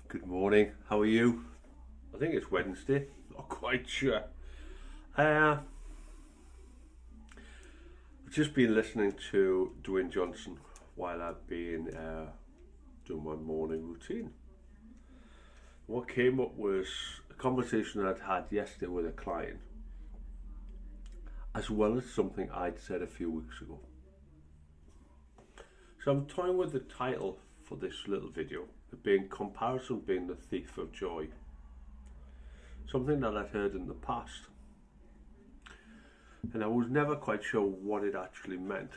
Good morning. How are you? I think it's Wednesday. Not quite sure. I've just been listening to Dwayne Johnson while I've been doing my morning routine. What came up was a conversation I'd had yesterday with a client, as well as something I'd said a few weeks ago. So I'm toying with the title for this little video, being comparison being the thief of joy. Something that I'd heard in the past. And I was never quite sure what it actually meant.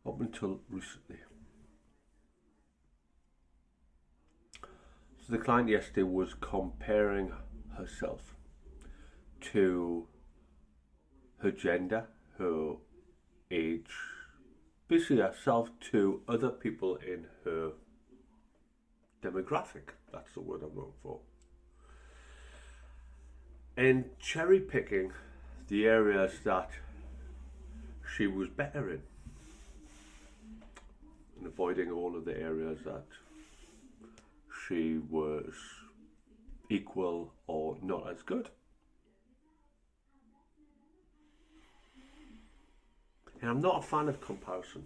Up until recently. So the client yesterday was comparing herself to her gender, her age, basically herself to other people in her demographic. That's the word I'm looking for. And cherry picking the areas that she was better in, and avoiding all of the areas that she was equal or not as good. And I'm not a fan of comparison,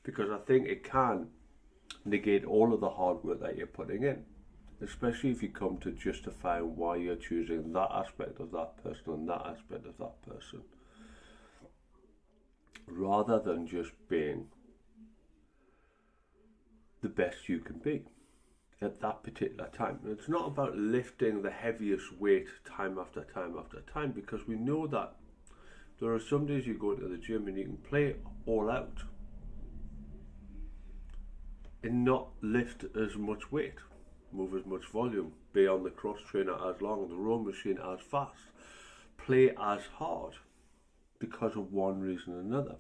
because I think it can negate all of the hard work that you're putting in, especially if you come to justify why you're choosing that aspect of that person and that aspect of that person, rather than just being the best you can be at that particular time. And it's not about lifting the heaviest weight time after time after time, because we know that there are some days you go to the gym and you can play all out and not lift as much weight, move as much volume, be on the cross trainer as long, the row machine as fast, play as hard, because of one reason or another.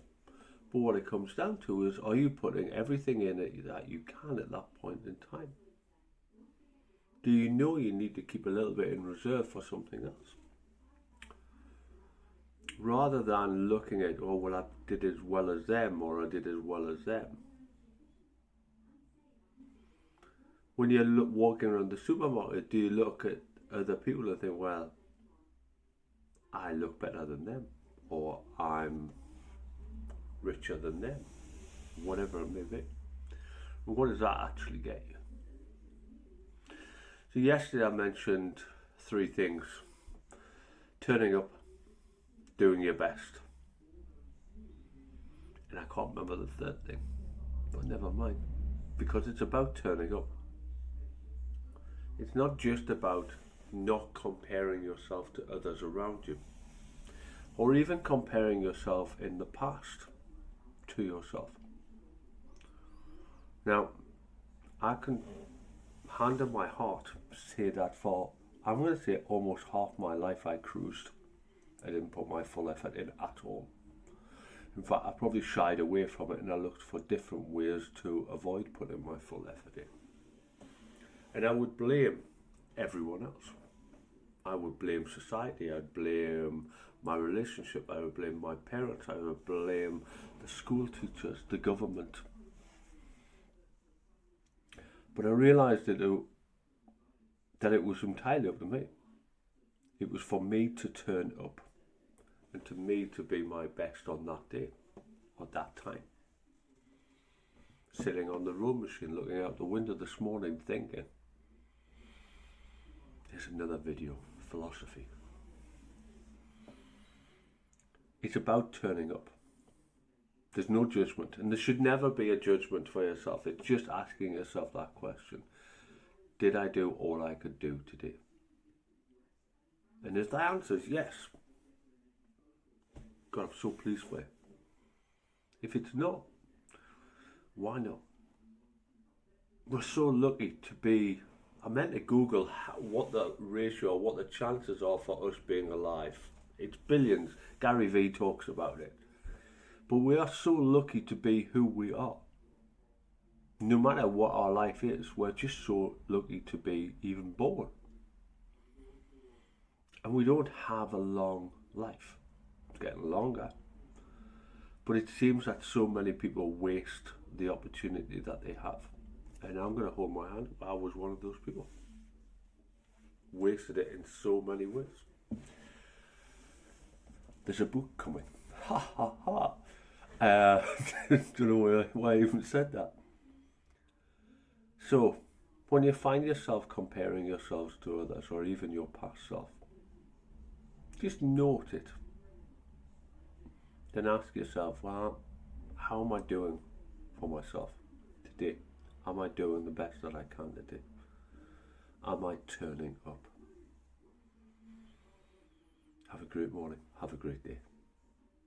But what it comes down to is, are you putting everything in it that you can at that point in time? Do you know you need to keep a little bit in reserve for something else? Rather than looking at, oh, well, I did as well as them, or I did as well as them. When you're walking around the supermarket, do you look at other people and think, well, I look better than them, or I'm richer than them, whatever it may be? And what does that actually get you? So yesterday I mentioned three things: turning up, doing your best, and I can't remember the third thing, but never mind, because it's about turning up. It's not just about not comparing yourself to others around you, or even comparing yourself in the past to yourself. Now, I can hand on my heart say that for, I'm going to say, almost half my life I cruised. I didn't put my full effort in at all. In fact, I probably shied away from it, and I looked for different ways to avoid putting my full effort in. And I would blame everyone else. I would blame society, I'd blame my relationship, I would blame my parents, I would blame the school teachers, the government. But I realised that it was entirely up to me. It was for me to turn up, and to me to be my best on that day, or that time. Sitting on the row machine, looking out the window this morning, thinking, there's another video, philosophy. It's about turning up. There's no judgment, and there should never be a judgment for yourself. It's just asking yourself that question: did I do all I could do today? And if the answer is yes, God, I'm so pleased for you. If it's no, why not? We're so lucky to be, I meant to Google what the ratio, what the chances are for us being alive. It's billions. Gary Vee talks about it. But we are so lucky to be who we are. No matter what our life is, we're just so lucky to be even born. And we don't have a long life. It's getting longer. But it seems that so many people waste the opportunity that they have. And I'm going to hold my hand up. I was one of those people. Wasted it in so many ways. There's a book coming. Ha ha ha. Don't know why I even said that. So, when you find yourself comparing yourselves to others or even your past self, just note it. Then ask yourself, well, how am I doing for myself today? Am I doing the best that I can today? Am I turning up? Have a great morning. Have a great day.